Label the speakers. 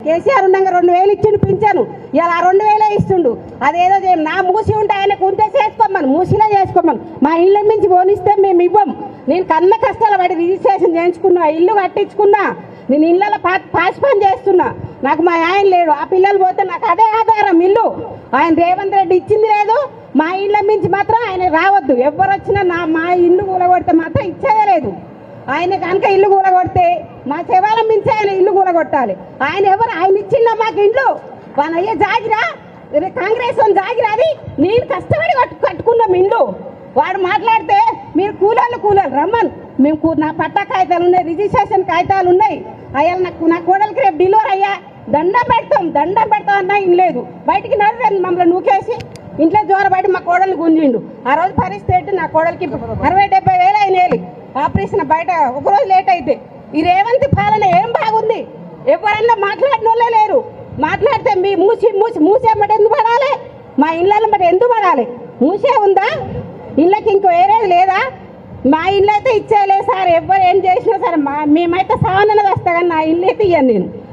Speaker 1: కేసీఆర్ ఉండగా 2000 ఇచ్చిండు పింఛను, ఇలా 2000 ఇస్తుండు. అదేదో నా మూసి ఉంటే ఆయనకు ఉంటే చేసుకోమను, మూసిలో చేసుకోమను. మా ఇళ్ళ మించి పోనిస్తే మేము ఇవ్వం. నేను కన్న కష్టాలు పడి రిజిస్ట్రేషన్ చేయించుకున్నా, ఇల్లు కట్టించుకున్నా, నేను ఇళ్ళలో పాసి పని చేస్తున్నా. నాకు మా ఆయన లేడు, ఆ పిల్లలు పోతే నాకు అదే ఆధారం ఇల్లు. ఆయన రేవంత్ రెడ్డి ఇచ్చింది లేదు, మా ఇళ్ళ మించి మాత్రం ఆయన రావద్దు. ఎవరు వచ్చినా మా ఇల్లు కూలగొడితే మాత్రం ఇచ్చేదే లేదు. ఆయన కనుక ఇల్లు కూలగొడితే మా శవాల మించి ఆయన ఇల్లు కూలగొట్టాలి. ఆయన ఎవరు? ఆయన ఇచ్చిందా మాకు ఇండ్లు? వాళ్ళ అయ్యే జాగిరా, కాంగ్రెస్ అని జాగిరా, అది నేను కష్టపడి కట్టుకున్నాం ఇండ్లు. వాడు మాట్లాడితే మీరు కూలాలు రమ్మన్, మేము నా పట్టా కాగితాలు ఉన్నాయి, రిజిస్ట్రేషన్ కాగితాలు ఉన్నాయి. అయ్యా నా కోడలికి రేపు డెలివరీ అయ్యా, దండం పెడతాం అన్నా ఇనలేదు. బయటికి నడిరండి మమ్మల్ని నూకేసి ఇంట్లో జోరబడి మా కోడలు గుంజిండు. ఆ రోజు పరిస్థితి ఏంటి? నా కోడలికి 60-70 వేలు అయినాయి ఆపరేషన్, బయట ఒకరోజు లేట్ అయితే. ఈ రేవంత్ పాలన ఏం బాగుంది? ఎవరన్నా మాట్లాడిన వాళ్ళే లేరు. మాట్లాడితే మీ మూసే మరి ఎందుకు పడాలి? మా ఇళ్ళలో మరి ఎందుకు పడాలి? మూసే ఉందా? ఇళ్ళకి ఇంకో వేరేది లేదా? మా ఇల్లు అయితే ఇచ్చేయలేదు సార్. ఎవరు ఏం చేసినా సరే మేమైతే సావనన్నది వస్తా, కానీ నా ఇల్లు అయితే ఇయ్యను నేను.